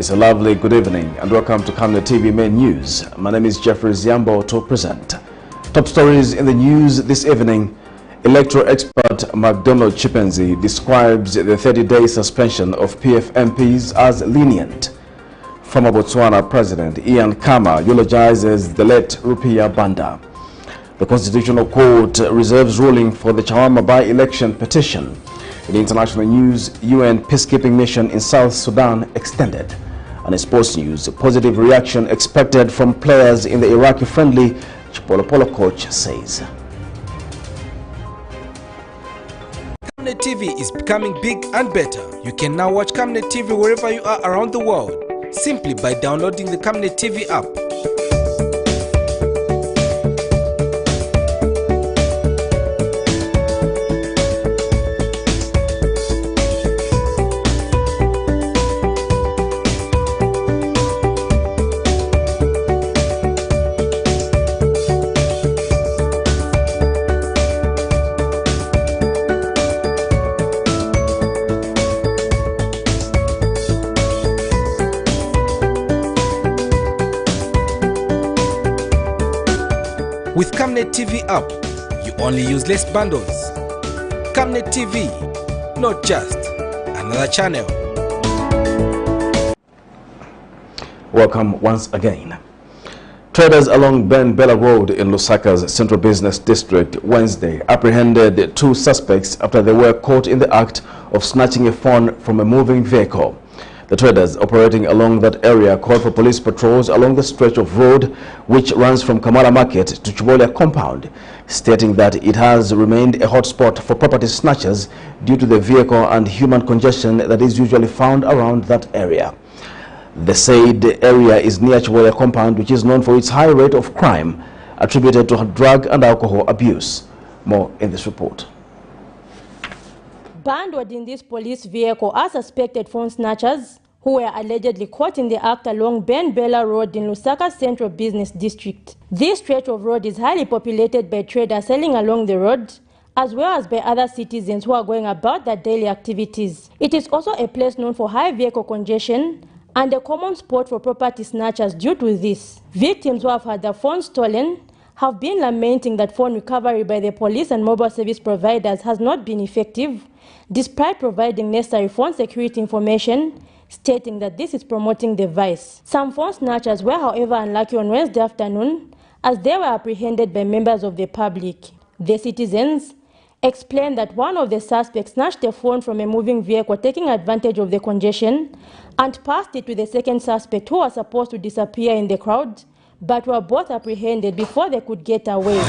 It's a lovely good evening and welcome to Camnet TV Main News. My name is Jeffrey Ziambo to present. Top stories in the news this evening. Electoral expert McDonald CHIPENZI describes the 30-day suspension of PF MPs as lenient. Former Botswana President KHAMA eulogizes the late RUPIAH BANDA. The Constitutional Court reserves ruling for the CHAWAMA by-election petition. In international news, UN peacekeeping mission in South Sudan extended. And in sports news, positive reaction expected from players in the Iraqi-friendly CHIPOLOPOLO coach says. Camnet TV is becoming big and better. You can now watch Camnet TV wherever you are around the world, simply by downloading the Camnet TV app. With Camnet TV app, you only use less bundles. Camnet TV, not just another channel. Welcome once again. Traders along Bela Road in Lusaka's Central Business District Wednesday apprehended two suspects after they were caught in the act of snatching a phone from a moving vehicle. The traders operating along that area called for police patrols along the stretch of road which runs from Kamala Market to Chibolia compound, stating that it has remained a hotspot for property snatchers due to the vehicle and human congestion that is usually found around that area. The said area is near Chibolia compound, which is known for its high rate of crime attributed to drug and alcohol abuse. More in this report. Banned in this police vehicle are suspected phone snatchers who were allegedly caught in the act along Bela Road in Lusaka's Central Business District. This stretch of road is highly populated by traders selling along the road, as well as by other citizens who are going about their daily activities. It is also a place known for high vehicle congestion and a common spot for property snatchers due to this. Victims who have had their phones stolen have been lamenting that phone recovery by the police and mobile service providers has not been effective, despite providing necessary phone security information, stating that this is promoting the vice. Some phone snatchers were, however, unlucky on Wednesday afternoon as they were apprehended by members of the public. The citizens explained that one of the suspects snatched a phone from a moving vehicle, taking advantage of the congestion, and passed it to the second suspect, who was supposed to disappear in the crowd, but were both apprehended before they could get away.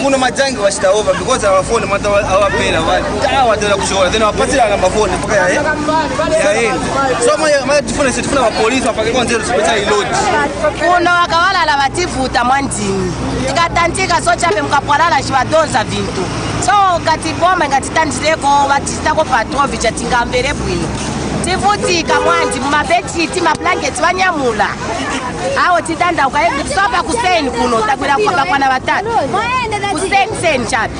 Kuna majangi washitaova because our phone mata our pera wale watela kushora then wapatira namba phone so my difference tufuna police wapake kwanza special load kuna wakawala la batifuta mwanzini tikatantika so chape mkapwalala shibadonza vintu so katiboma ngatitandileko batistako patrol vichatinga mbere bwino tivutika mwanzi mumabeti tima blankets banyamula awo tidanda ukayevi sopa kuseni kuno takwira kwa bana batatu kuseni chapi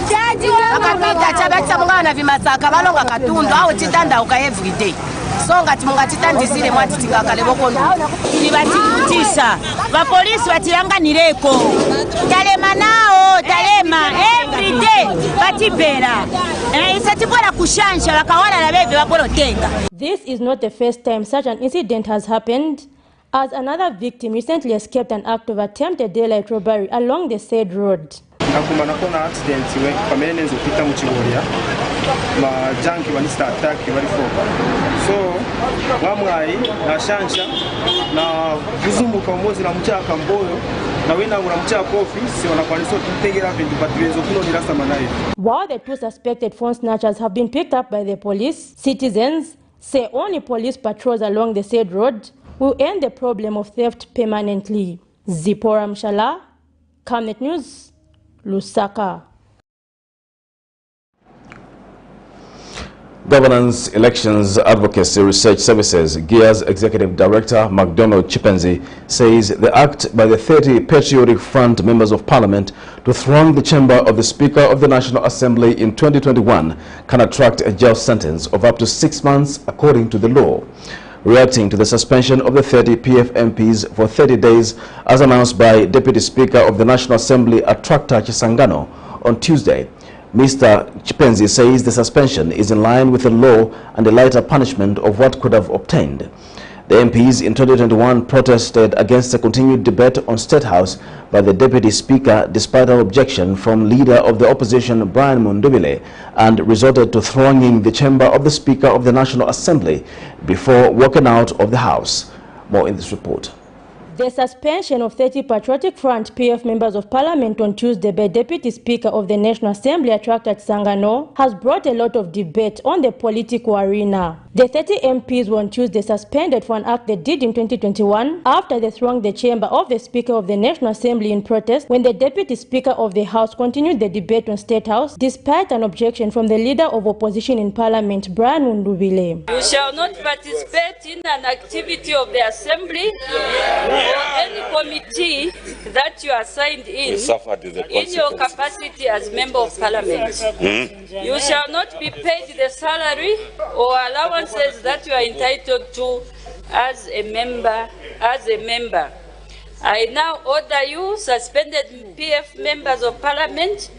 akapita chabata mungana vimasaka balonga katundu awo tidanda uka every day so ngati mungatitandisire mwanzi tingakale bokondo ni batikutisha ba police batiranganireko talema nao talema every day batibera isatibora kushanja bakawala na bebe bakolotenga. This is not the first time such an incident has happened, as another victim recently escaped an act of attempted daylight robbery along the said road. Nakuna accident we pamene nzopita mu Chibolia majangi banista attack bari foka so wamwayi na shansha na kuzumbuka umuzi na mchaka mboyo na wena ngura mchaka office wanakwanisa kutegera vindu batwenzo kuno ni rasta manayo. While the two suspected phone snatchers have been picked up by the police, citizens say only police patrols along the said road will end the problem of theft permanently. Zipora Mshala, Camnet News, Lusaka. Governance, Elections, Advocacy, Research Services, GEAR's Executive Director, McDonald CHIPENZI, says the act by the 30 Patriotic Front members of Parliament to throng the chamber of the Speaker of the National Assembly in 2021 can attract a jail sentence of up to 6 months according to the law. Reacting to the suspension of the 30 PF MPs for 30 days as announced by Deputy Speaker of the National Assembly Attractor Chisangano on Tuesday, Mr. CHIPENZI says the suspension is in line with the law and a lighter punishment of what could have obtained. The MPs in 2021 protested against the continued debate on State House by the Deputy Speaker despite an objection from Leader of the Opposition Brian Mundubile, and resorted to thronging the chamber of the Speaker of the National Assembly before walking out of the House. More in this report. The suspension of 30 Patriotic Front PF members of Parliament on Tuesday by Deputy Speaker of the National Assembly Attractor Sangano has brought a lot of debate on the political arena. The 30 MPs were on Tuesday suspended for an act they did in 2021 after they thronged the chamber of the Speaker of the National Assembly in protest when the Deputy Speaker of the House continued the debate on State House despite an objection from the Leader of Opposition in Parliament, Brian Mundubile. You shall not participate in an activity of the Assembly or any committee that you are signed in your capacity as Member of Parliament. You shall not be paid the salary or allowances that you are entitled to as a member. I now order you, suspended PF members of Parliament,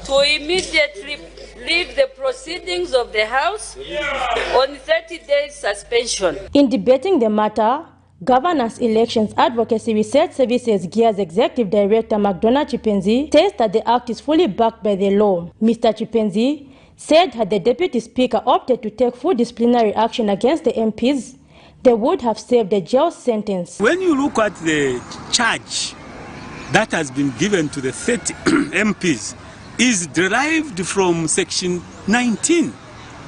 to immediately leave the proceedings of the House on 30 days suspension. In debating the matter, Governance, Elections, Advocacy, Research Services GEAR's Executive Director McDonald CHIPENZI says that the act is fully backed by the law. Mr. CHIPENZI said had the Deputy Speaker opted to take full disciplinary action against the MPs, they would have saved a jail sentence. When you look at the charge that has been given to the 30 MPs, is derived from Section 19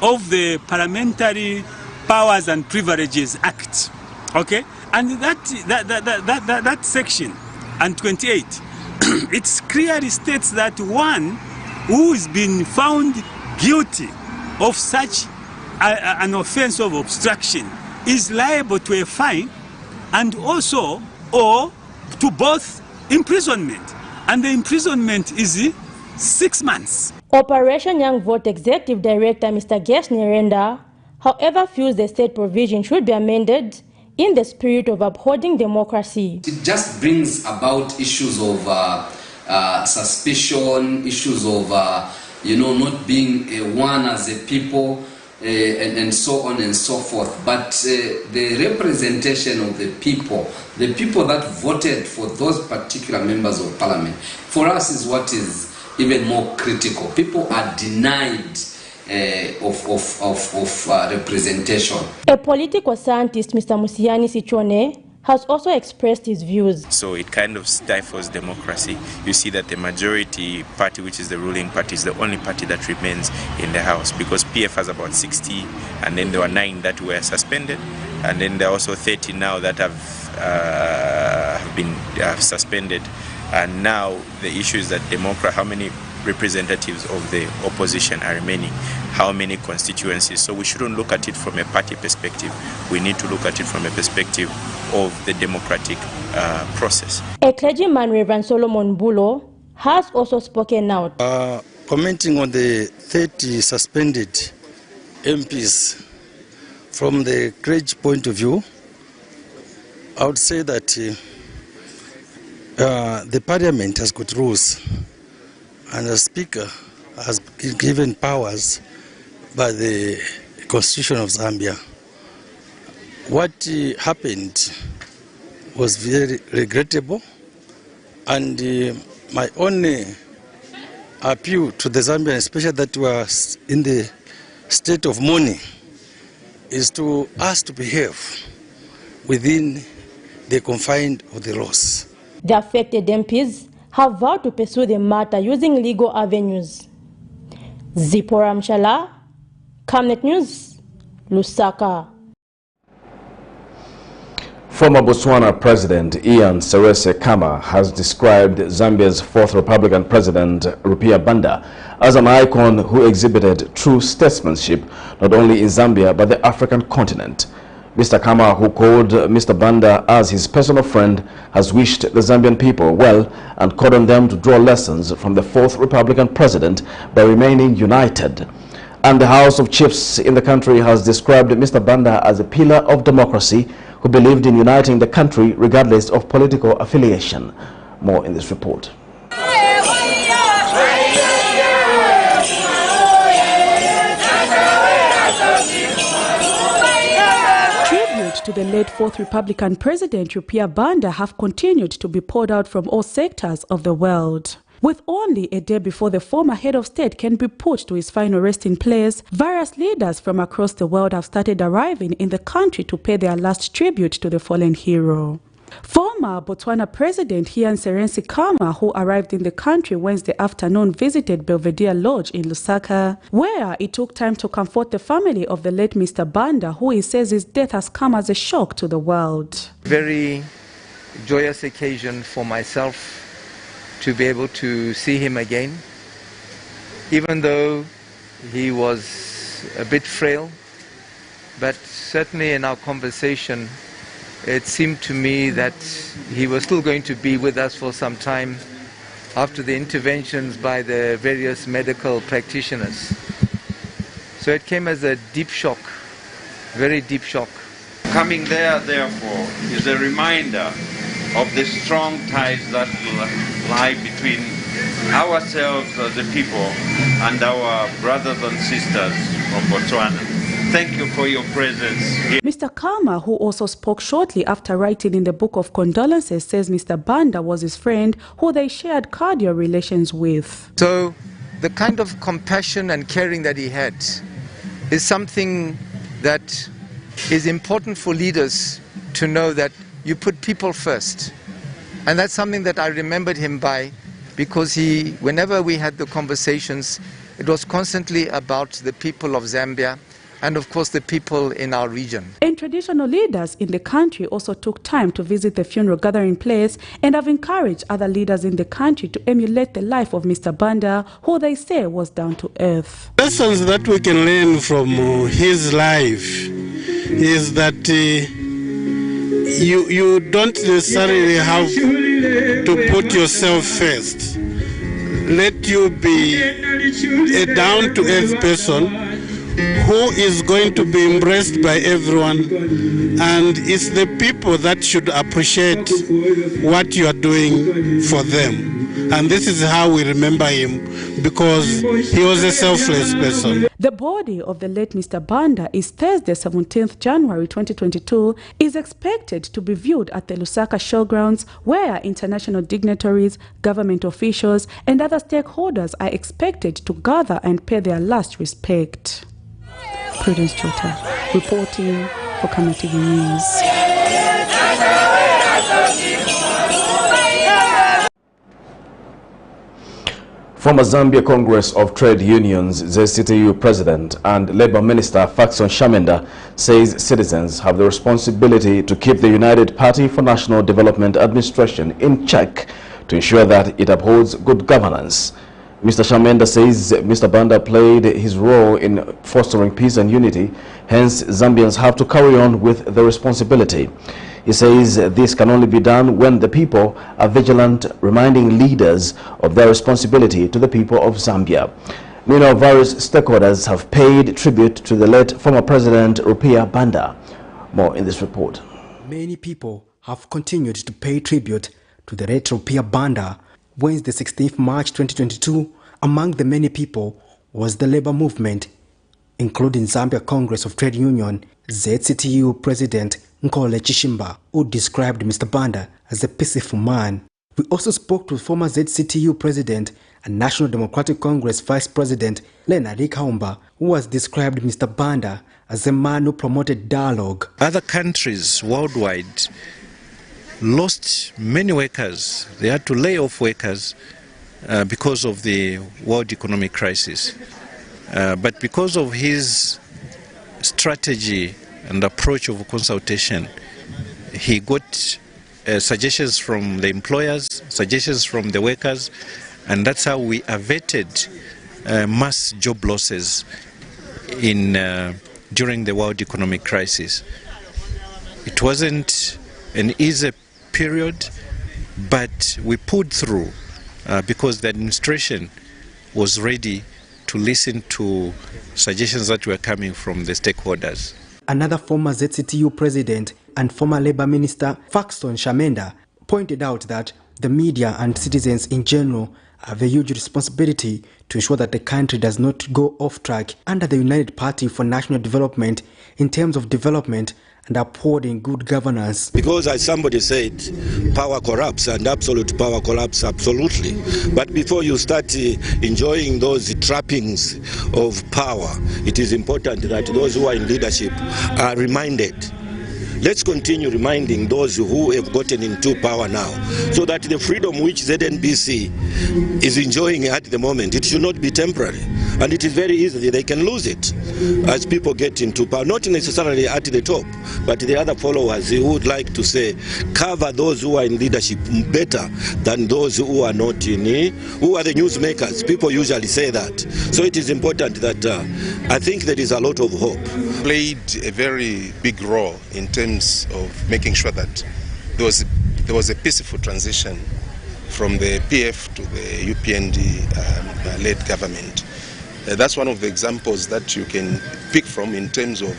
of the Parliamentary Powers and Privileges Act. Okay? And that section, and 28, it clearly states that one who is being found guilty of such an offense of obstruction is liable to a fine and also or to both imprisonment. And the imprisonment is 6 months. Operation Young Vote Executive Director Mr. Gesh Nirenda, however, feels the state provision should be amended in the spirit of upholding democracy. It just brings about issues of suspicion, issues of not being one as a people, and so on and so forth. But the representation of the people that voted for those particular members of Parliament, for us is what is even more critical. People are denied of representation. A political scientist, Mr. Musiani Sichone, has also expressed his views. So it kind of stifles democracy. You see that the majority party, which is the ruling party, is the only party that remains in the House, because PF has about 60, and then there were 9 that were suspended, and then there are also 30 now that have been suspended. And now the issue is that how many representatives of the opposition are remaining, how many constituencies. So we shouldn't look at it from a party perspective. We need to look at it from a perspective of the democratic process. A clergyman, Reverend Solomon Bulo, has also spoken out. Commenting on the 30 suspended MPs, from the clergy point of view, I would say that the Parliament has got rules, and the Speaker has been given powers by the Constitution of Zambia. What happened was very regrettable, and my only appeal to the Zambians, especially that were in the state of mourning, is to ask to behave within the confines of the laws. The affected MPs have vowed to pursue the matter using legal avenues. Zipporah Mshala, Camnet News, Lusaka. Former Botswana President Ian Serese KHAMA has described Zambia's fourth Republican President RUPIAH BANDA as an icon who exhibited true statesmanship not only in Zambia but the African continent. Mr. KHAMA, who called Mr. BANDA as his personal friend, has wished the Zambian people well and called on them to draw lessons from the fourth Republican President by remaining united. And the House of Chiefs in the country has described Mr. BANDA as a pillar of democracy who believed in uniting the country regardless of political affiliation. More in this report. Tribute to the late fourth Republican President RUPIAH BANDA have continued to be poured out from all sectors of the world. With only a day before the former head of state can be put to his final resting place, various leaders from across the world have started arriving in the country to pay their last tribute to the fallen hero. Former Botswana President Ian Serese KHAMA, who arrived in the country Wednesday afternoon, visited Belvedere Lodge in Lusaka, where he took time to comfort the family of the late Mr. BANDA, who he says his death has come as a shock to the world. Very joyous occasion for myself to be able to see him again, even though he was a bit frail, but certainly in our conversation it seemed to me that he was still going to be with us for some time after the interventions by the various medical practitioners. So it came as a deep shock, very deep shock. Coming there, therefore, is a reminder of the strong ties that lie between ourselves as a people and our brothers and sisters from Botswana. Thank you for your presence here. Mr. KHAMA, who also spoke shortly after writing in the book of condolences, says Mr. BANDA was his friend who they shared cordial relations with. So the kind of compassion and caring that he had is something that is important for leaders to know, that you put people first. And that's something that I remembered him by, because whenever we had the conversations, it was constantly about the people of Zambia and of course the people in our region. And traditional leaders in the country also took time to visit the funeral gathering place and have encouraged other leaders in the country to emulate the life of Mr. BANDA, who they say was down to earth. Lessons that we can learn from his life is that you don't necessarily have to put yourself first. Let you be a down-to-earth person who is going to be embraced by everyone, and it's the people that should appreciate what you are doing for them. And this is how we remember him, because he was a selfless person. The body of the late Mr. BANDA is Thursday, 17th January 2022, is expected to be viewed at the Lusaka showgrounds, where international dignitaries, government officials and other stakeholders are expected to gather and pay their last respect. Prudence Chota, reporting for Camnet TV News. Former Zambia Congress of Trade Unions ZCTU President and Labour Minister Faxon Shamenda says citizens have the responsibility to keep the United Party for National Development Administration in check to ensure that it upholds good governance. Mr. Shamenda says Mr. BANDA played his role in fostering peace and unity, hence Zambians have to carry on with the responsibility. He says this can only be done when the people are vigilant, reminding leaders of their responsibility to the people of Zambia. Meanwhile, various stakeholders have paid tribute to the late former President RUPIAH BANDA. More in this report. Many people have continued to pay tribute to the late RUPIAH BANDA. Wednesday, 16th March 2022, among the many people was the labor movement, including Zambia Congress of Trade Union ZCTU President Nkole Chishimba, who described Mr. BANDA as a peaceful man. We also spoke to former ZCTU President and National Democratic Congress Vice President Leonard Kaumba, who has described Mr. BANDA as a man who promoted dialogue. Other countries worldwide lost many workers. They had to lay off workers because of the world economic crisis. But because of his strategy and approach of consultation, he got suggestions from the employers, suggestions from the workers, and that's how we averted mass job losses during the world economic crisis. It wasn't an easy period, but we pulled through because the administration was ready to listen to suggestions that were coming from the stakeholders. Another former ZCTU president and former Labour Minister, Faxton Shamenda, pointed out that the media and citizens in general have a huge responsibility to ensure that the country does not go off track under the United Party for National Development in terms of development and upholding good governance. Because as somebody said, power corrupts, and absolute power corrupts absolutely. But before you start enjoying those trappings of power, it is important that those who are in leadership are reminded. Let's continue reminding those who have gotten into power now, so that the freedom which ZNBC is enjoying at the moment, it should not be temporary. And it is very easy, they can lose it as people get into power, not necessarily at the top, but the other followers who would like to say, cover those who are in leadership better than those who are not in, who are the newsmakers. People usually say that. So it is important that I think there is a lot of hope. Played a very big role in terms of making sure that there was a peaceful transition from the PF to the UPND-led government. That's one of the examples that you can pick from in terms of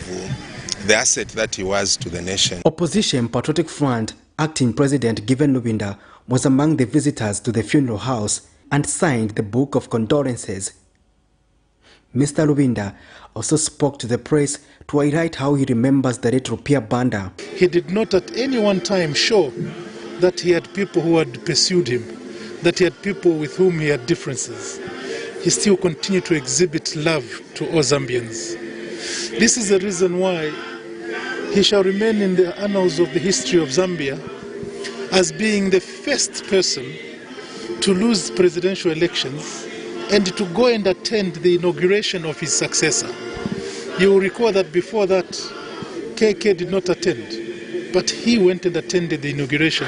the asset that he was to the nation. Opposition Patriotic Front acting President Given Lubinda was among the visitors to the funeral house and signed the book of condolences. Mr. Lubinda also spoke to the press to highlight how he remembers the late RUPIAH Banda. He did not at any one time show that he had people who had pursued him, that he had people with whom he had differences. He still continued to exhibit love to all Zambians. This is the reason why he shall remain in the annals of the history of Zambia as being the first person to lose presidential elections and to go and attend the inauguration of his successor. You will recall that before that, KK did not attend, but he went and attended the inauguration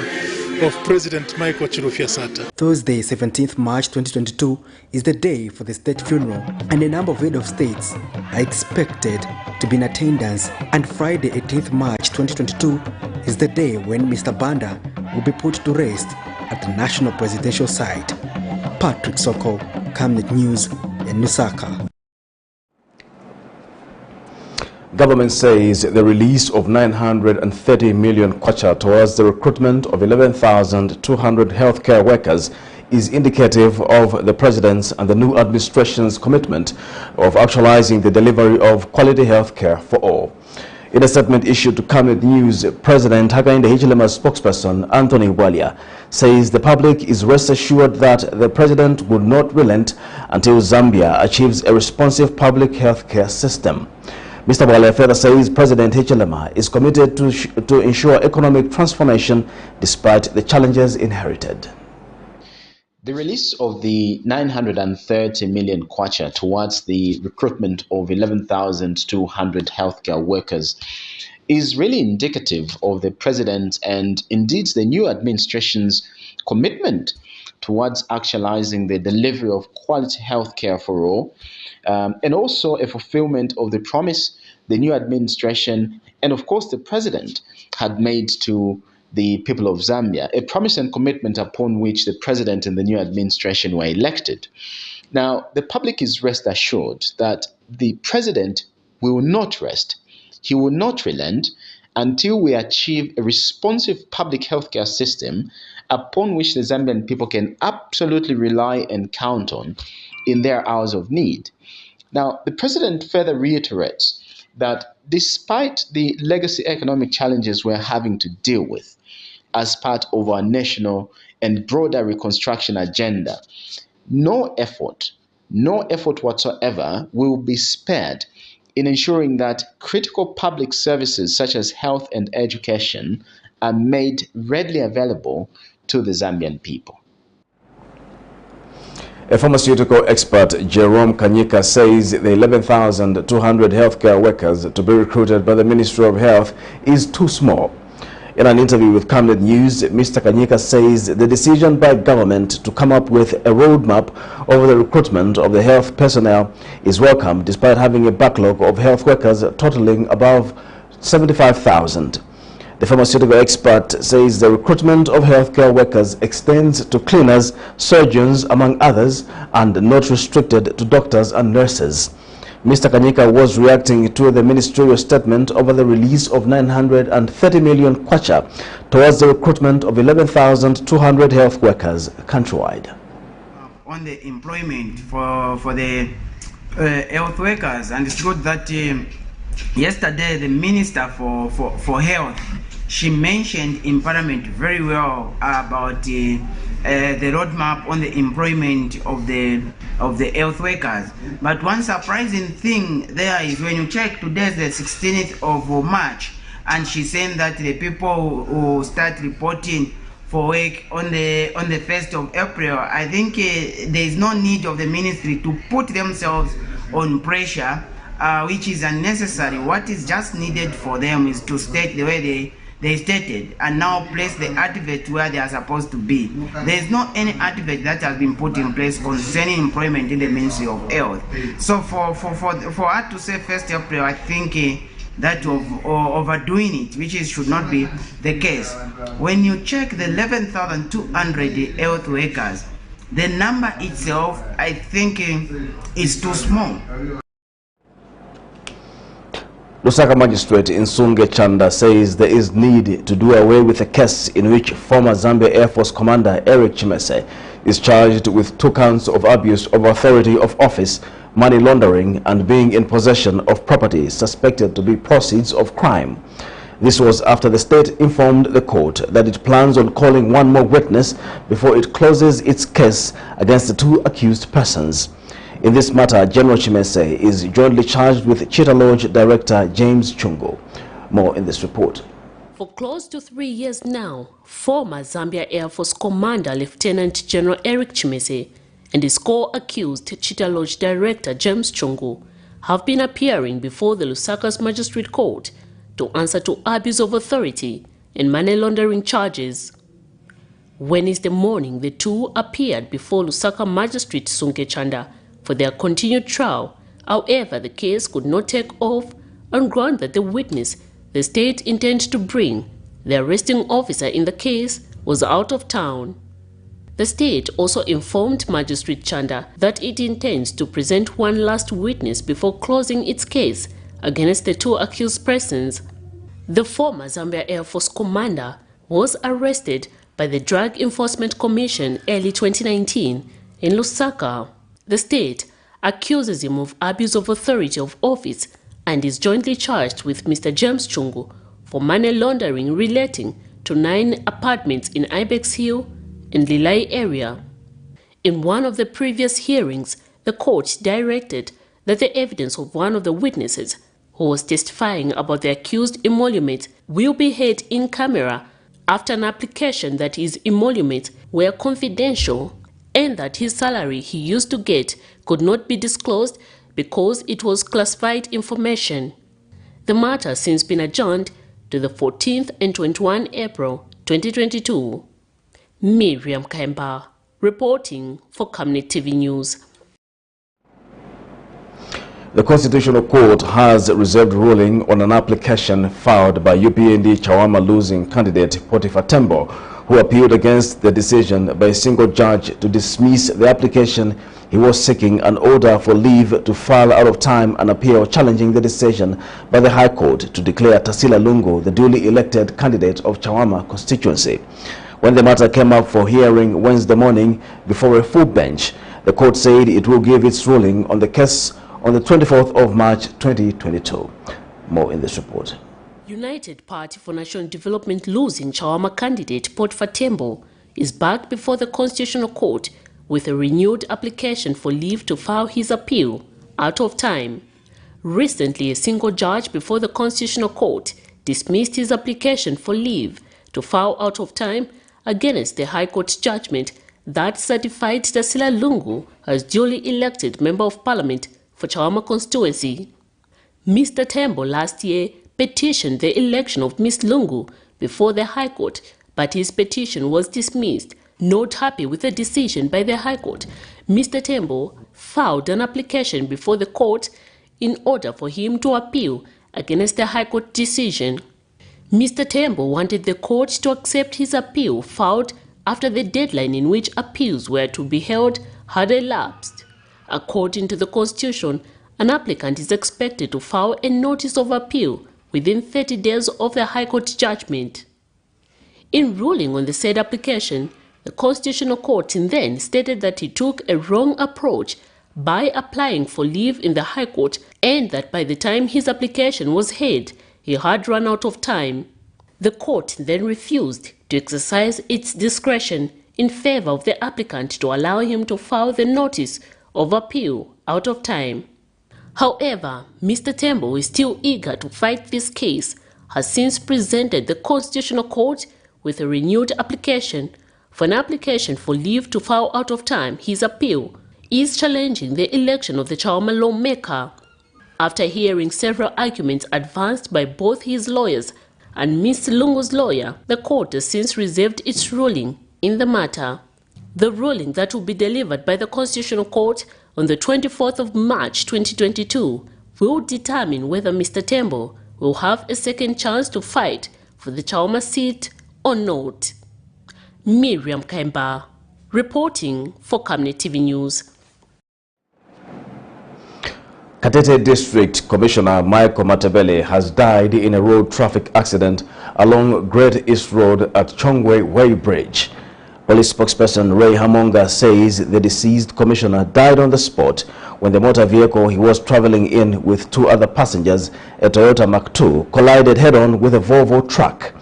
of President Michael Chirufya-Sata. Thursday, 17th March 2022 is the day for the state funeral, and a number of head of states are expected to be in attendance. And Friday, 18th March 2022 is the day when Mr. Banda will be put to rest at the National Presidential Site. Patrick Soko, Camnet News in Lusaka. Government says the release of 930 million kwacha towards the recruitment of 11,200 healthcare workers is indicative of the President's and the new administration's commitment of actualizing the delivery of quality healthcare for all. In a statement issued to Camnet News, President Hakainde Hichilema's spokesperson Anthony Walia says the public is rest assured that the President would not relent until Zambia achieves a responsive public healthcare system. Mr. Walia further says President Hichilema is committed to ensure economic transformation despite the challenges inherited. The release of the 930 million kwacha towards the recruitment of 11,200 healthcare workers is really indicative of the President and indeed the new administration's commitment towards actualizing the delivery of quality healthcare for all, and also a fulfillment of the promise the new administration and of course the President had made to the people of Zambia, a promise and commitment upon which the President and the new administration were elected. Now, the public is rest assured that the President will not rest. He will not relent until we achieve a responsive public healthcare system upon which the Zambian people can absolutely rely and count on in their hours of need. Now, the President further reiterates that despite the legacy economic challenges we're having to deal with as part of our national and broader reconstruction agenda, no effort whatsoever will be spared in ensuring that critical public services such as health and education are made readily available to the Zambian people. A pharmaceutical expert, Jerome Kanyika, says the 11,200 healthcare workers to be recruited by the Ministry of Health is too small. In an interview with Camnet News, Mr. Kanyika says the decision by government to come up with a roadmap over the recruitment of the health personnel is welcome, despite having a backlog of health workers totaling above 75,000. The pharmaceutical expert says the recruitment of healthcare workers extends to cleaners, surgeons, among others, and not restricted to doctors and nurses. Mr. Kanyika was reacting to the ministerial statement over the release of 930 million kwacha towards the recruitment of 11,200 health workers countrywide. On the employment for the health workers, and it's good that yesterday the Minister for Health, she mentioned in Parliament very well about the roadmap on the employment of the health workers. But one surprising thing there is when you check today, the 16th of March, and she's saying that the people who start reporting for work on the 1st of April. I think there is no need of the ministry to put themselves on pressure, which is unnecessary. What is just needed for them is to state the way they stated, and now place the advert where they are supposed to be. There is no any advert that has been put in place concerning employment in the Ministry of Health. So for her to say 1st April, I think that of overdoing it, which should not be the case. When you check the 11,200 health workers, the number itself, I think, is too small. Lusaka Magistrate Nsunge Chanda says there is need to do away with a case in which former Zambia Air Force Commander Eric Chimese is charged with 2 counts of abuse of authority of office, money laundering, and being in possession of property suspected to be proceeds of crime. This was after the state informed the court that it plans on calling one more witness before it closes its case against the 2 accused persons. In this matter, General Chimese is jointly charged with Cheetah Lodge Director James Chungo. More in this report. For close to 3 years now, former Zambia Air Force Commander Lieutenant General Eric Chimese and his co-accused Cheetah Lodge Director James Chungo have been appearing before the Lusaka's Magistrate Court to answer to abuse of authority and money laundering charges. Wednesday morning, the 2 appeared before Lusaka Magistrate Nsunge Chanda for their continued trial. However, the case could not take off on ground that the witness the state intends to bring, the arresting officer in the case, was out of town. The state also informed Magistrate Chanda that it intends to present one last witness before closing its case against the 2 accused persons. The former Zambia Air Force Commander was arrested by the Drug Enforcement Commission early 2019 in Lusaka. The state accuses him of abuse of authority of office and is jointly charged with Mr. James Chungo for money laundering relating to 9 apartments in Ibex Hill and Lilai area. In one of the previous hearings, the court directed that the evidence of one of the witnesses who was testifying about the accused emolument will be heard in camera after an application that his emoluments were confidential and that his salary he used to get could not be disclosed because it was classified information. The matter has since been adjourned to the 14th and 21 April 2022. Miriam Kemba, reporting for Camnet TV News. The Constitutional Court has reserved ruling on an application filed by UPND CHAWAMA losing candidate Potiphar Tembo, who appealed against the decision by a single judge to dismiss the application. He was seeking an order for leave to file out of time an appeal challenging the decision by the High Court to declare Tasila Lungu the duly elected candidate of CHAWAMA constituency. When the matter came up for hearing Wednesday morning before a full bench, the court said it will give its ruling on the case on the 24th of March 2022. More in this report. United Party for National Development losing CHAWAMA candidate Potiphar Tembo is back before the Constitutional Court with a renewed application for leave to file his appeal out of time. Recently, a single judge before the Constitutional Court dismissed his application for leave to file out of time against the High Court judgment that certified Tasila Lungu as duly elected Member of Parliament for CHAWAMA constituency. Mr. Tembo last year petitioned the election of Ms. Lungu before the High Court, but his petition was dismissed. Not happy with the decision by the High Court, Mr. Tembo filed an application before the court in order for him to appeal against the High Court decision. Mr. Tembo wanted the court to accept his appeal filed after the deadline in which appeals were to be held had elapsed. According to the Constitution, an applicant is expected to file a notice of appeal within 30 days of the High Court judgment. In ruling on the said application, the Constitutional Court then stated that he took a wrong approach by applying for leave in the High Court and that by the time his application was heard, he had run out of time. The court then refused to exercise its discretion in favor of the applicant to allow him to file the notice of appeal out of time. However, Mr. Tembo is still eager to fight this case, has since presented the Constitutional Court with a renewed application. For an application for leave to file out of time, his appeal is challenging the election of the CHAWAMA lawmaker. After hearing several arguments advanced by both his lawyers and Ms. Lungu's lawyer, the court has since reserved its ruling in the matter. The ruling that will be delivered by the Constitutional Court on the 24th of March 2022 will determine whether Mr. Tembo will have a second chance to fight for the CHAWAMA seat or not. Miriam Kaimba, reporting for Camnet TV News. Katete District Commissioner Michael Matebele has died in a road traffic accident along Great East Road at Chongwe Way Bridge. Police spokesperson Ray Hamonga says the deceased commissioner died on the spot when the motor vehicle he was traveling in with two other passengers, a Toyota Mark II, collided head-on with a Volvo truck.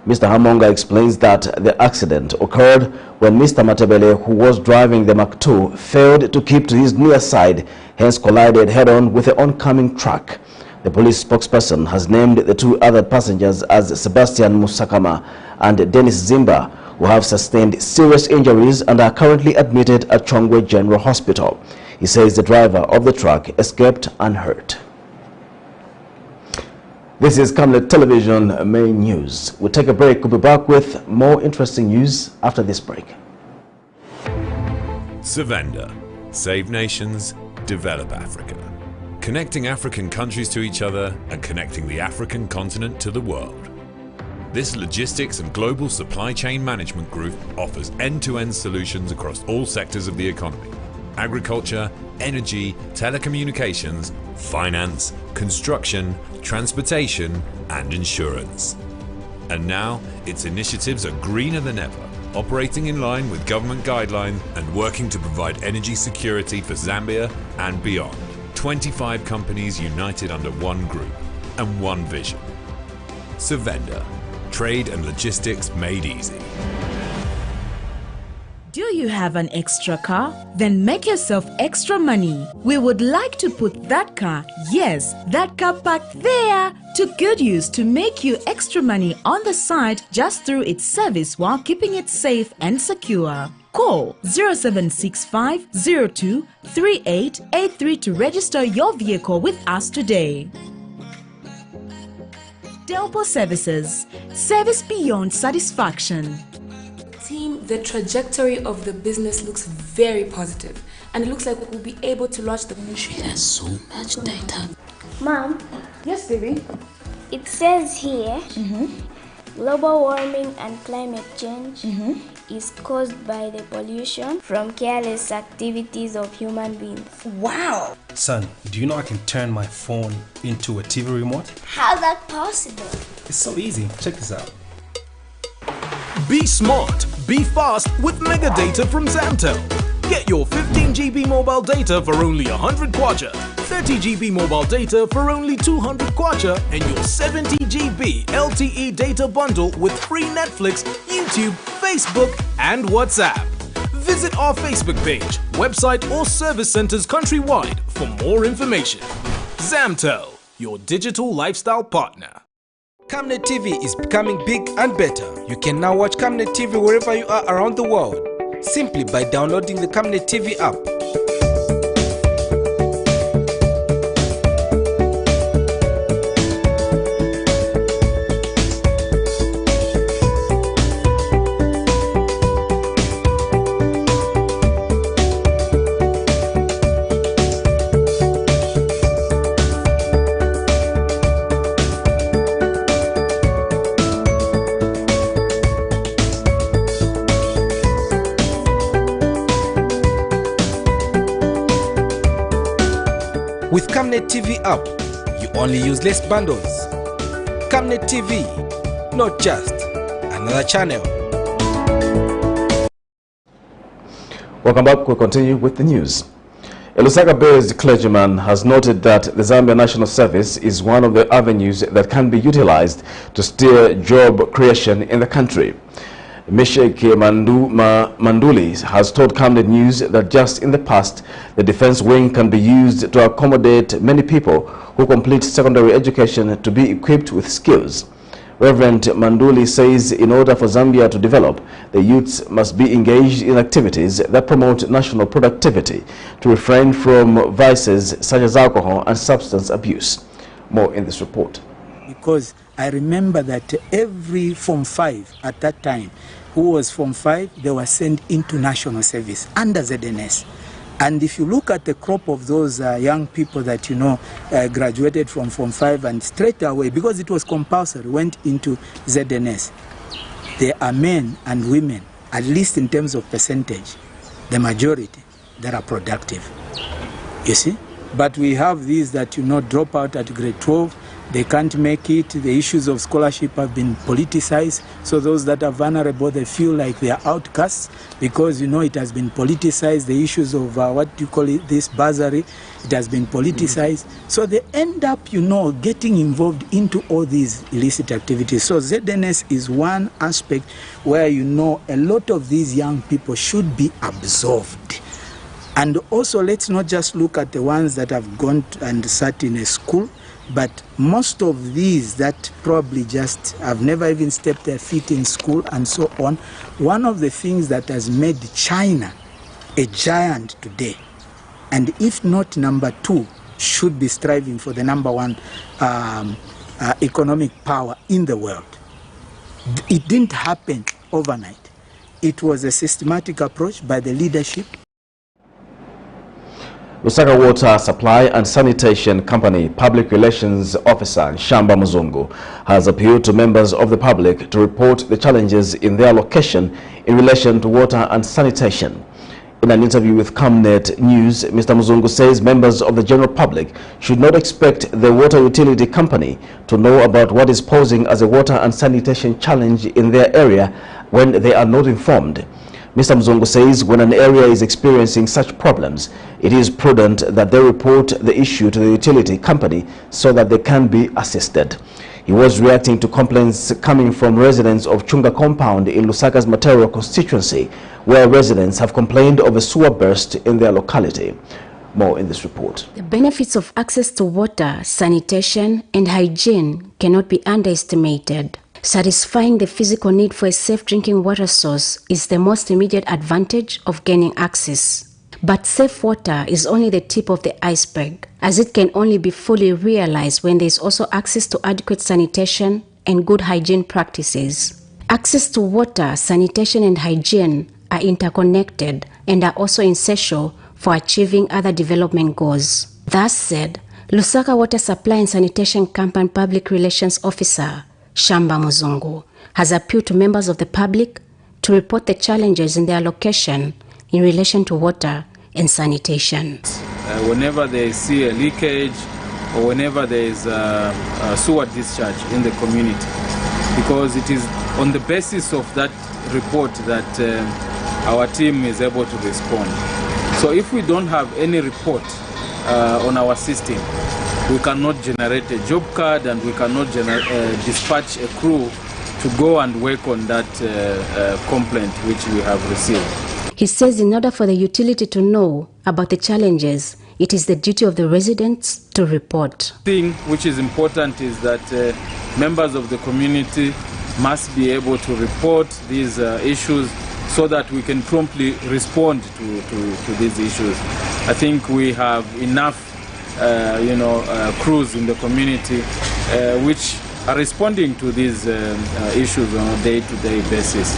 Mr. Hamonga explains that the accident occurred when Mr. Matebele, who was driving the Mark II, failed to keep to his near side, hence collided head-on with the oncoming truck. The police spokesperson has named the two other passengers as Sebastian Musakama and Dennis Zimba, who have sustained serious injuries and are currently admitted at Chongwe General Hospital. He says the driver of the truck escaped unhurt. This is Camnet Television Main News. We'll take a break. We'll be back with more interesting news after this break. Savanda. Save nations, develop Africa. Connecting African countries to each other and connecting the African continent to the world. This logistics and global supply chain management group offers end-to-end solutions across all sectors of the economy: agriculture, energy, telecommunications, finance, construction, transportation, and insurance. And now, its initiatives are greener than ever, operating in line with government guidelines and working to provide energy security for Zambia and beyond. 25 companies united under one group and one vision. Savanda. Trade and logistics made easy. Do you have an extra car? Then make yourself extra money. We would like to put that car, yes, that car parked there, to good use to make you extra money on the side just through its service while keeping it safe and secure. Call 0765 02 3883 to register your vehicle with us today. Delpo Services. Service beyond satisfaction. Team, the trajectory of the business looks very positive, and it looks like we'll be able to launch the ministry. Has so much data. Mom. Yes, baby. It says here, global warming and climate change is caused by the pollution from careless activities of human beings. Wow! Son, do you know I can turn my phone into a TV remote? How's that possible? It's so easy. Check this out. Be smart, be fast with mega data from Zamtel. Get your 15 GB mobile data for only 100 kwacha, 30 GB mobile data for only 200 kwacha, and your 70 GB LTE data bundle with free Netflix, YouTube, Facebook, and WhatsApp. Visit our Facebook page, website, or service centers countrywide for more information. Zamtel, your digital lifestyle partner. Camnet TV is becoming big and better. You can now watch Camnet TV wherever you are around the world, simply by downloading the Camnet TV app. Camnet TV app, you only use less bundles. Camnet TV, not just another channel. Welcome back. We'll continue with the news. A Lusaka-based clergyman has noted that the Zambia National Service is one of the avenues that can be utilized to steer job creation in the country. Mesheke Manduli has told Camnet News that just in the past, the defense wing can be used to accommodate many people who complete secondary education to be equipped with skills. Reverend Manduli says in order for Zambia to develop, the youths must be engaged in activities that promote national productivity to refrain from vices such as alcohol and substance abuse. More in this report. Because I remember that every Form 5 at that time, who was Form 5, they were sent into national service under ZNS. And if you look at the crop of those young people that graduated from Form 5 and straight away, because it was compulsory, went into ZNS, there are men and women, at least in terms of percentage, the majority that are productive. You see? But we have these that drop out at grade 12, they can't make it. The issues of scholarship have been politicized. So those that are vulnerable, they feel like they are outcasts because, it has been politicized. The issues of this bursary, it has been politicized. So they end up, getting involved into all these illicit activities. So ZNS is one aspect where, a lot of these young people should be absorbed. And also, let's not just look at the ones that have gone and sat in a school, but most of these that probably just have never even stepped their feet in school and so on. One of the things that has made China a giant today, and if not number 2, should be striving for the number 1 economic power in the world. It didn't happen overnight. It was a systematic approach by the leadership. Lusaka Water Supply and Sanitation Company Public Relations Officer Shamba Muzungu has appealed to members of the public to report the challenges in their location in relation to water and sanitation. In an interview with Camnet News, Mr. Muzungu says members of the general public should not expect the water utility company to know about what is posing as a water and sanitation challenge in their area when they are not informed. Mr. Muzungu says when an area is experiencing such problems, it is prudent that they report the issue to the utility company so that they can be assisted. He was reacting to complaints coming from residents of Chunga compound in Lusaka's Material constituency, where residents have complained of a sewer burst in their locality. More in this report. The benefits of access to water, sanitation, and hygiene cannot be underestimated. Satisfying the physical need for a safe drinking water source is the most immediate advantage of gaining access. But safe water is only the tip of the iceberg, as it can only be fully realized when there is also access to adequate sanitation and good hygiene practices. Access to water, sanitation, and hygiene are interconnected and are also essential for achieving other development goals. That said, Lusaka Water Supply and Sanitation Company Public Relations Officer Shamba Muzungu has appealed to members of the public to report the challenges in their location in relation to water and sanitation. Whenever they see a leakage or whenever there is a sewer discharge in the community, because it is on the basis of that report that our team is able to respond. So if we don't have any report on our system, we cannot generate a job card and we cannot dispatch a crew to go and work on that complaint which we have received. He says in order for the utility to know about the challenges, it is the duty of the residents to report. The thing which is important is that members of the community must be able to report these issues so that we can promptly respond to these issues. I think we have enough crews in the community which are responding to these issues on a day-to-day basis.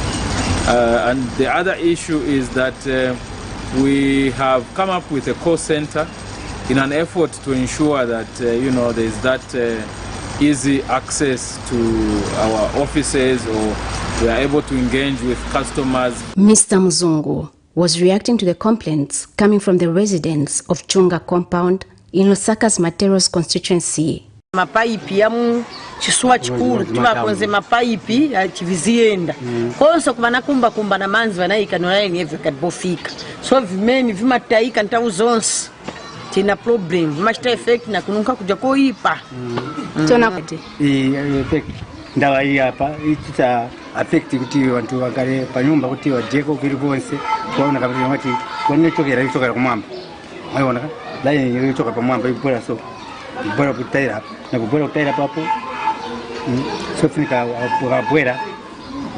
And the other issue is that we have come up with a call center in an effort to ensure that there is that easy access to our offices, or we are able to engage with customers. Mr. Muzungu was reacting to the complaints coming from the residents of Chunga compound in Lusaka's Materos constituency. Mapaipi yamu chisua chikuru tubakonze mapaipi chivizienda konso kubana kumba na manzi vanayika nolayini evyo kadibofika so vimeni vimataika ntau zonse tina problem vimachita effect na kununka kuja koipa effect ndawa hii hapa ita affect kuti wantu wakale panyumba kuti wajeko vili vonse kwaona kabisa ngati wanne chokera ichoka kumwamba mwaona laini ichoka kumwamba ibora so ibora kutaira na kubora kutaira papo so finika wabwera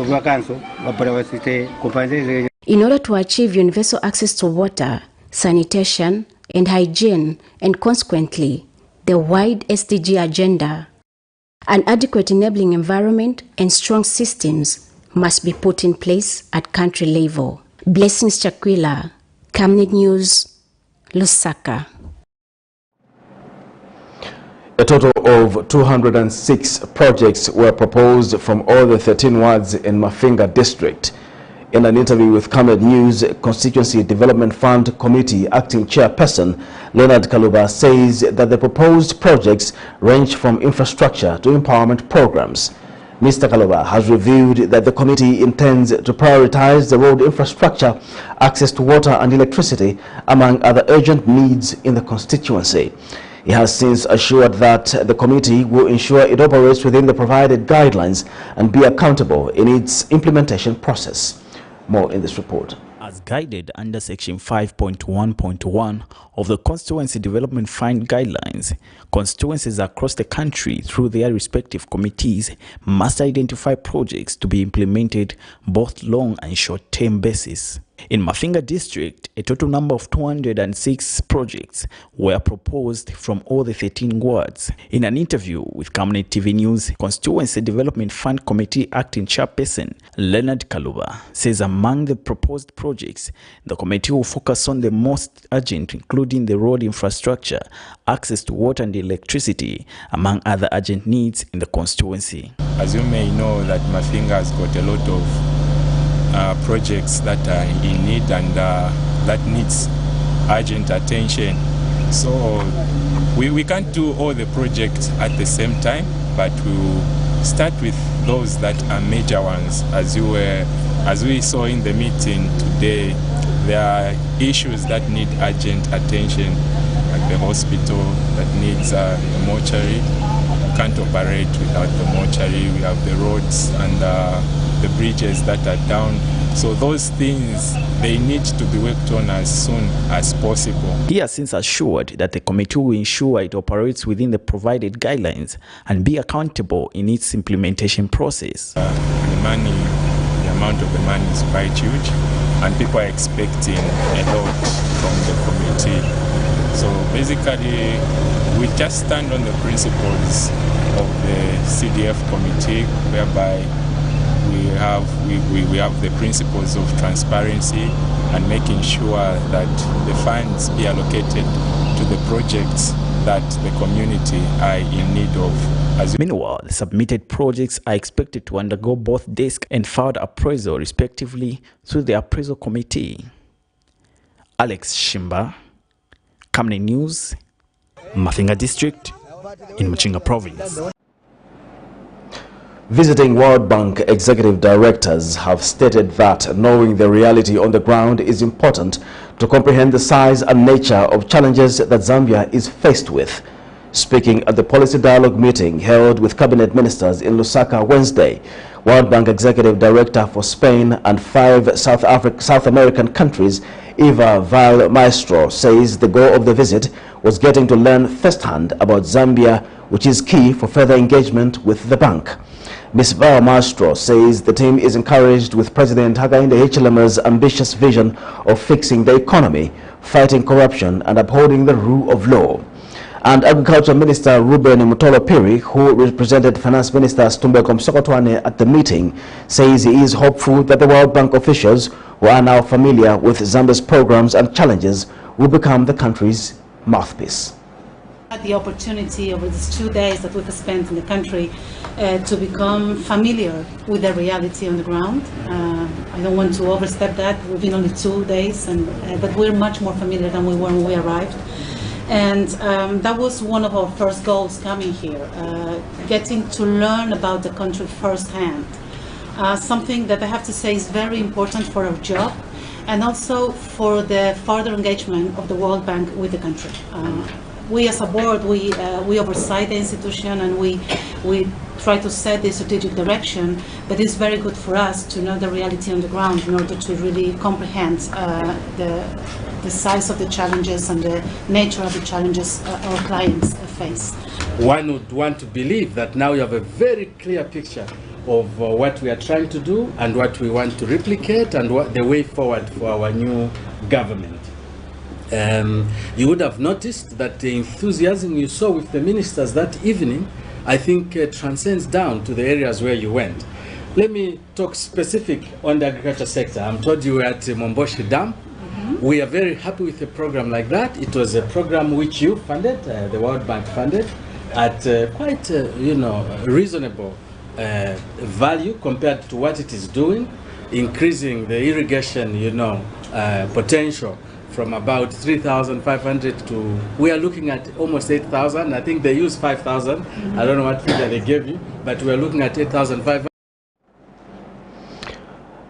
kwa kanso wabora wasite kupanze. In order to achieve universal access to water, sanitation and hygiene, and consequently the wide SDG agenda, an adequate enabling environment and strong systems must be put in place at country level. Blessings Chakwila, Camnet News, Lusaka. A total of 206 projects were proposed from all the 13 wards in Mafinga district. In an interview with Camnet News, Constituency Development Fund Committee Acting Chairperson Leonard Kaluba says that the proposed projects range from infrastructure to empowerment programs. Mr. Kaluba has revealed that the committee intends to prioritize the road infrastructure, access to water and electricity, among other urgent needs in the constituency. He has since assured that the committee will ensure it operates within the provided guidelines and be accountable in its implementation process. More in this report. As guided under Section 5.1.1 of the Constituency Development Fund Guidelines, constituencies across the country through their respective committees must identify projects to be implemented both long and short-term basis. In Mafinga district, a total number of 206 projects were proposed from all the 13 wards. In an interview with Camnet TV News, Constituency Development Fund Committee Acting Chairperson Leonard Kaluba says among the proposed projects, the committee will focus on the most urgent, including the road infrastructure, access to water and electricity, among other urgent needs in the constituency. As you may know, that Mafinga has got a lot of projects that are in need and that needs urgent attention. So we can't do all the projects at the same time, but we'll start with those that are major ones. As we saw in the meeting today, there are issues that need urgent attention, like the hospital that needs a mortuary. We can't operate without the mortuary. We have the roads and the bridges that are down. So those things, they need to be worked on as soon as possible. He has since assured that the committee will ensure it operates within the provided guidelines and be accountable in its implementation process. The amount of the money is quite huge, and people are expecting a lot from the committee. So basically, we just stand on the principles of the CDF committee, whereby we have the principles of transparency and making sure that the funds be allocated to the projects that the community are in need of. Meanwhile, the submitted projects are expected to undergo both desk and further appraisal respectively through the appraisal committee. Alex Shimba, Camnet News, Mafinga District in Muchinga Province. Visiting World Bank executive directors have stated that knowing the reality on the ground is important to comprehend the size and nature of challenges that Zambia is faced with. Speaking at the policy dialogue meeting held with cabinet ministers in Lusaka Wednesday, World Bank executive director for Spain and 5 South American countries, Eva Val Maestro, says the goal of the visit was getting to learn firsthand about Zambia, which is key for further engagement with the bank. Ms. Val Maestro says the team is encouraged with President Hakainde Hichilema's ambitious vision of fixing the economy, fighting corruption and upholding the rule of law. And Agriculture Minister Ruben Mutolo Piri, who represented Finance Minister Stumbeko Msokotwane at the meeting, says he is hopeful that the World Bank officials, who are now familiar with Zambia's programs and challenges, will become the country's mouthpiece. The opportunity over these 2 days that we've spent in the country to become familiar with the reality on the ground. I don't want to overstep that. We've been only 2 days, but we're much more familiar than we were when we arrived. And that was one of our first goals coming here, getting to learn about the country firsthand. Something that I have to say is very important for our job and also for the further engagement of the World Bank with the country. We as a board, we oversee the institution and we try to set the strategic direction, but it's very good for us to know the reality on the ground in order to really comprehend the size of the challenges and the nature of the challenges our clients face. One would want to believe that now you have a very clear picture of what we are trying to do and what we want to replicate and what the way forward for our new government. You would have noticed that the enthusiasm you saw with the ministers that evening, I think transcends down to the areas where you went. Let me talk specific on the agriculture sector. I'm told you were at Momboshi Dam. We are very happy with a program like that. It was a program which you funded, the World Bank funded, at quite reasonable value compared to what it is doing, increasing the irrigation potential from about 3,500 to, we are looking at almost 8,000. I think they use 5,000. I don't know what figure they gave you, but we are looking at 8,500.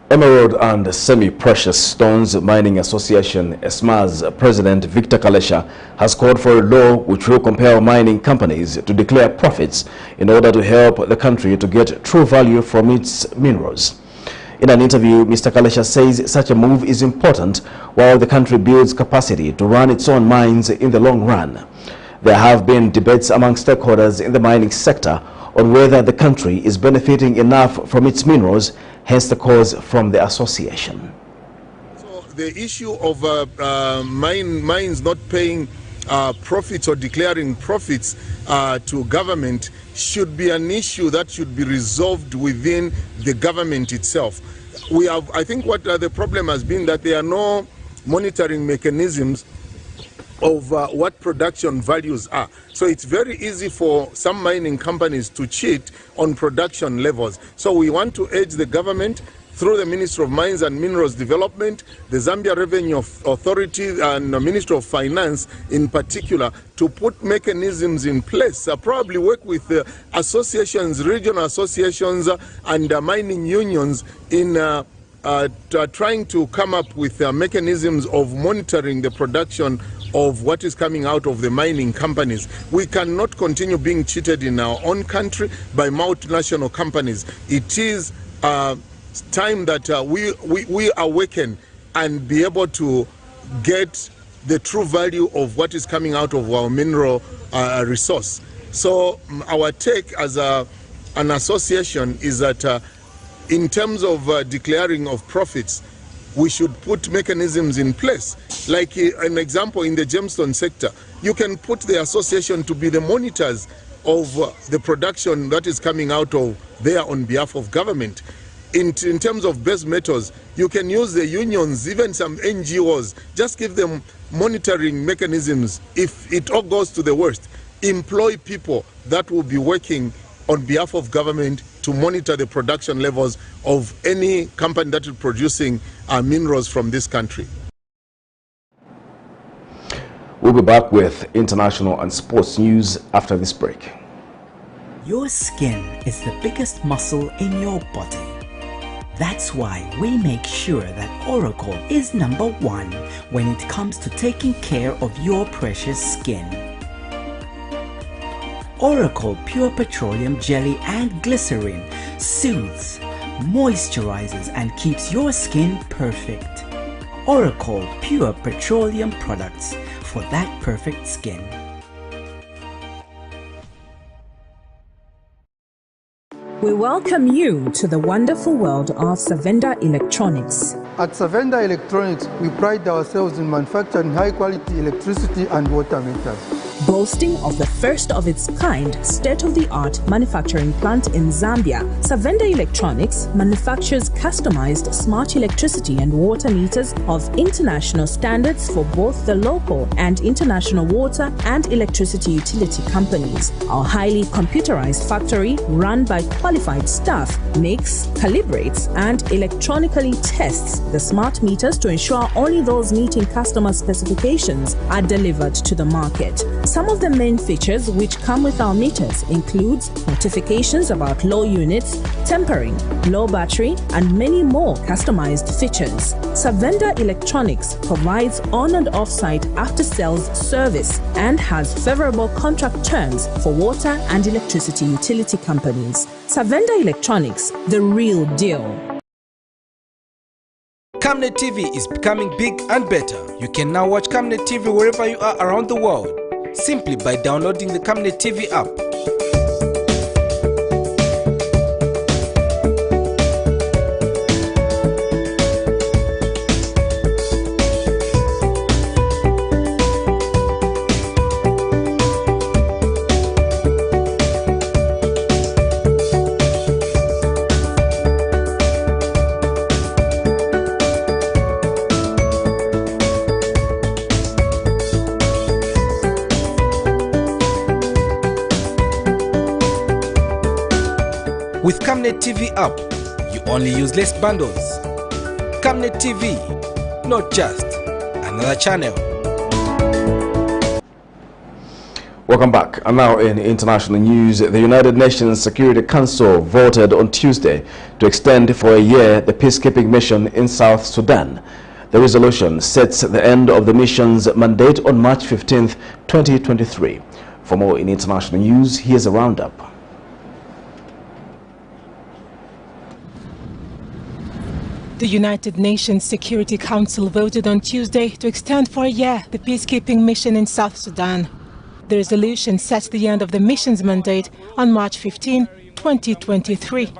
Emerald and Semi-Precious Stones Mining Association, ESMA's President Victor Kalesha has called for a law which will compel mining companies to declare profits in order to help the country to get true value from its minerals. In an interview, Mr. Kalesha says such a move is important while the country builds capacity to run its own mines in the long run. There have been debates among stakeholders in the mining sector on whether the country is benefiting enough from its minerals, hence the calls from the association. So the issue of mines not paying profits or declaring profits to government should be an issue that should be resolved within the government itself. I think what the problem has been that there are no monitoring mechanisms of what production values are. So it's very easy for some mining companies to cheat on production levels. So we want to urge the government through the Ministry of Mines and Minerals Development, the Zambia Revenue Authority and the Ministry of Finance in particular to put mechanisms in place, probably work with the associations, regional associations and mining unions in trying to come up with mechanisms of monitoring the production of what is coming out of the mining companies. We cannot continue being cheated in our own country by multinational companies. It is time that we awaken and be able to get the true value of what is coming out of our mineral resource. So our take as an association is that in terms of declaring of profits, we should put mechanisms in place. Like an example, in the gemstone sector, you can put the association to be the monitors of the production that is coming out of there on behalf of government. In terms of base metals, you can use the unions, even some NGOs, just give them monitoring mechanisms. If it all goes to the worst, employ people that will be working on behalf of government to monitor the production levels of any company that is producing minerals from this country. We'll be back with international and sports news after this break. Your skin is the biggest muscle in your body. That's why we make sure that Oracle is #1 when it comes to taking care of your precious skin. Oracle Pure Petroleum Jelly and Glycerin soothes, moisturizes and keeps your skin perfect. Oracle Pure Petroleum products for that perfect skin. We welcome you to the wonderful world of Savenda Electronics. At Savenda Electronics, we pride ourselves in manufacturing high-quality electricity and water meters. Boasting of the first of its kind state-of-the-art manufacturing plant in Zambia, Savenda Electronics manufactures customized smart electricity and water meters of international standards for both the local and international water and electricity utility companies. Our highly computerized factory, run by qualified staff, makes, calibrates, and electronically tests the smart meters to ensure only those meeting customer specifications are delivered to the market. Some of the main features which come with our meters includes notifications about low units, tempering, low battery, and many more customized features. Savenda Electronics provides on and off-site after-sales service and has favorable contract terms for water and electricity utility companies. Savenda Electronics, the real deal. Camnet TV is becoming big and better. You can now watch Camnet TV wherever you are around the world, simply by downloading the Camnet TV app. With Camnet TV app, you only use less bundles. Camnet TV, not just another channel. Welcome back. And now in international news, the United Nations Security Council voted on Tuesday to extend for a year the peacekeeping mission in South Sudan. The resolution sets the end of the mission's mandate on March 15, 2023. For more in international news, here's a roundup. The United Nations Security Council voted on Tuesday to extend for a year the peacekeeping mission in South Sudan. The resolution sets the end of the mission's mandate on March 15, 2023.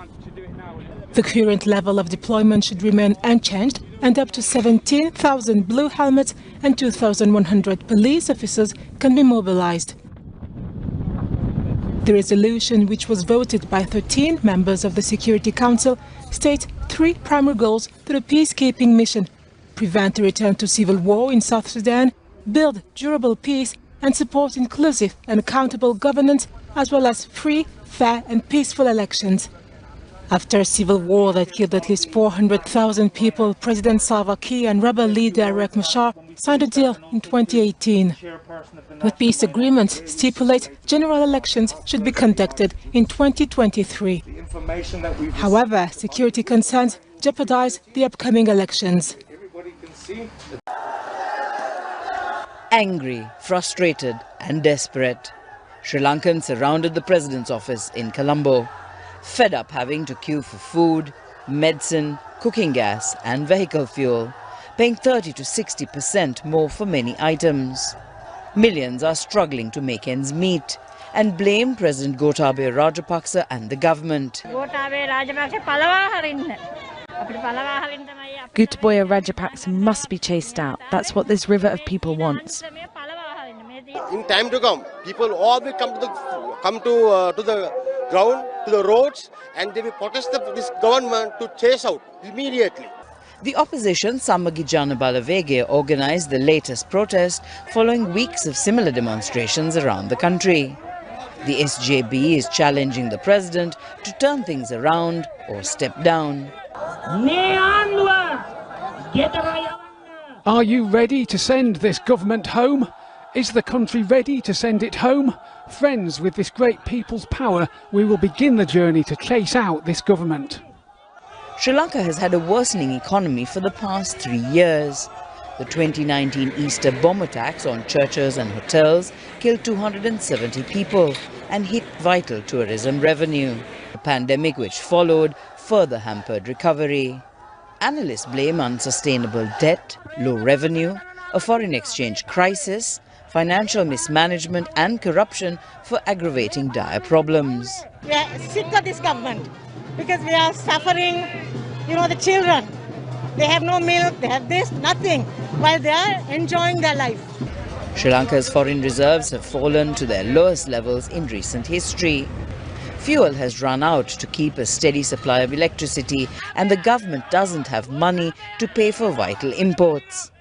The current level of deployment should remain unchanged, and up to 17,000 blue helmets and 2,100 police officers can be mobilized. The resolution, which was voted by 13 members of the Security Council, states 3 primary goals to the peacekeeping mission: prevent a return to civil war in South Sudan, build durable peace, and support inclusive and accountable governance, as well as free, fair and peaceful elections. After a civil war that killed at least 400,000 people, President Salva Kiir and rebel leader Riek Machar signed a deal in 2018. The peace agreement stipulates general elections should be conducted in 2023. However, security concerns jeopardize the upcoming elections. Angry, frustrated and desperate, Sri Lankans surrounded the president's office in Colombo, fed up having to queue for food, medicine, cooking gas and vehicle fuel, paying 30 to 60% more for many items. Millions are struggling to make ends meet and blame President Gotabaya Rajapaksa and the government. Gotabaya Rajapaksa must be chased out. That's what this river of people wants. In time to come, people all will come to the ground, to the roads, and they will protest this government to chase out immediately. The opposition, Samagijana Balavege, organized the latest protest following weeks of similar demonstrations around the country. The SJB is challenging the president to turn things around or step down. Are you ready to send this government home? Is the country ready to send it home? Friends, with this great people's power, we will begin the journey to chase out this government. Sri Lanka has had a worsening economy for the past 3 years. The 2019 Easter bomb attacks on churches and hotels killed 270 people and hit vital tourism revenue. The pandemic which followed further hampered recovery. Analysts blame unsustainable debt, low revenue, a foreign exchange crisis, financial mismanagement and corruption for aggravating dire problems. We are sick of this government because we are suffering, the children. They have no milk, they have this, nothing, while they are enjoying their life. Sri Lanka's foreign reserves have fallen to their lowest levels in recent history. Fuel has run out to keep a steady supply of electricity, and the government doesn't have money to pay for vital imports.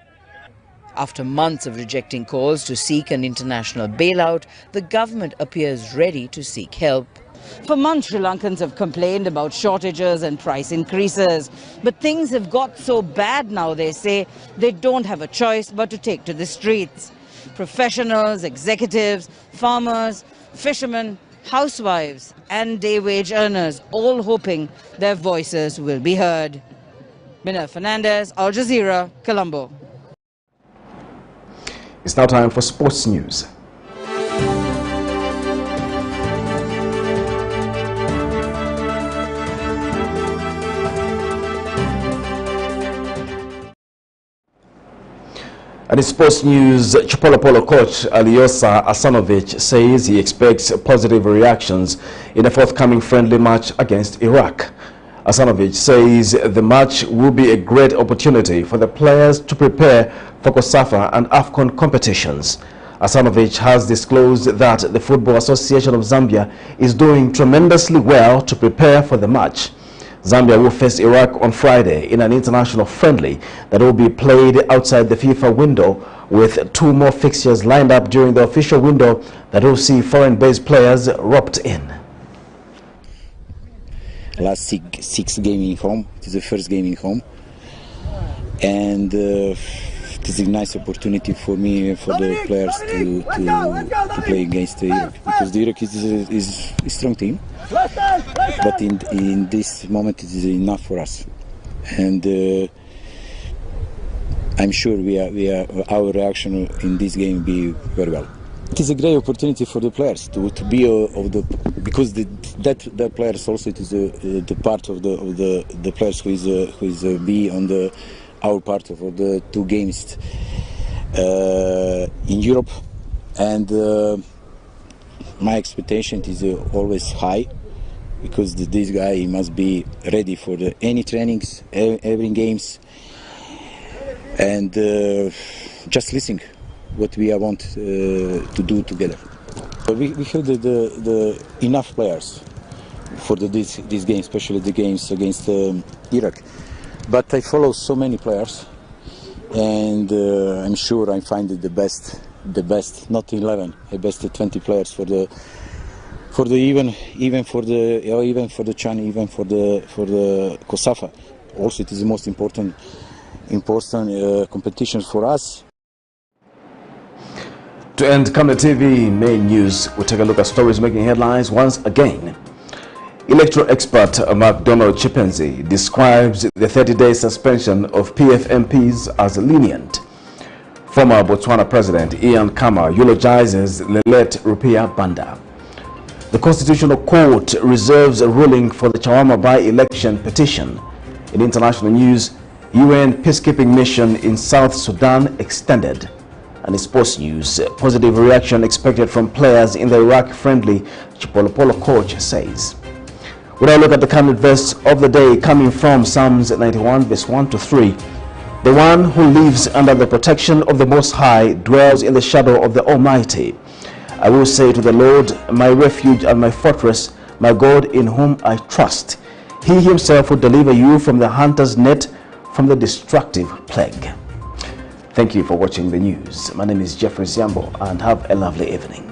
After months of rejecting calls to seek an international bailout, the government appears ready to seek help. For months, Sri Lankans have complained about shortages and price increases. But things have got so bad now, they say, they don't have a choice but to take to the streets. Professionals, executives, farmers, fishermen, housewives and day wage earners, all hoping their voices will be heard. Mina Fernandez, Al Jazeera, Colombo. It's now time for sports news. And in sports news, Chipolopolo coach Aliosa Asanovic says he expects positive reactions in a forthcoming friendly match against Iraq. Asanovic says the match will be a great opportunity for the players to prepare for COSAFA and AFCON competitions. Asanovic has disclosed that the Football Association of Zambia is doing tremendously well to prepare for the match. Zambia will face Iraq on Friday in an international friendly that will be played outside the FIFA window, with 2 more fixtures lined up during the official window that will see foreign-based players roped in. Last six game in home. It is the first game in home, and it is a nice opportunity for me and for the players to play against Iraq, because the Iraq is a strong team, but in this moment it is enough for us, and I'm sure our reaction in this game will be very well. It is a great opportunity for the players to be because that players also, it is the part of the players who is be on our part of the 2 games in Europe, and my expectation is always high, because this guy must be ready for any trainings, every games, and just listening what we want to do together. We have the enough players for this game, especially the games against Iraq. But I follow so many players, and I'm sure I find the best, not 11, the best 20 players for the even for the Chan, even for the COSAFA. Also, it is the most important competition for us. To end Camnet TV main news, we'll take a look at stories making headlines once again. Electoral expert McDonald CHIPENZI describes the 30-day suspension of PF MPs as lenient. Former Botswana President KHAMA eulogizes LENIENT RUPIAH BANDA. The Constitutional Court reserves a ruling for the CHAWAMA by-election petition. In international news, UN peacekeeping mission in South Sudan extended. And in sports news, positive reaction expected from players in the Iraq-friendly Chipolopolo coach says. We now look at the Camnet verse of the day, coming from Psalms 91 verse 1 to 3. The one who lives under the protection of the Most High dwells in the shadow of the Almighty. I will say to the Lord, my refuge and my fortress, my God in whom I trust. He himself will deliver you from the hunter's net, from the destructive plague. Thank you for watching the news. My name is Jeffrey Siambo, and have a lovely evening.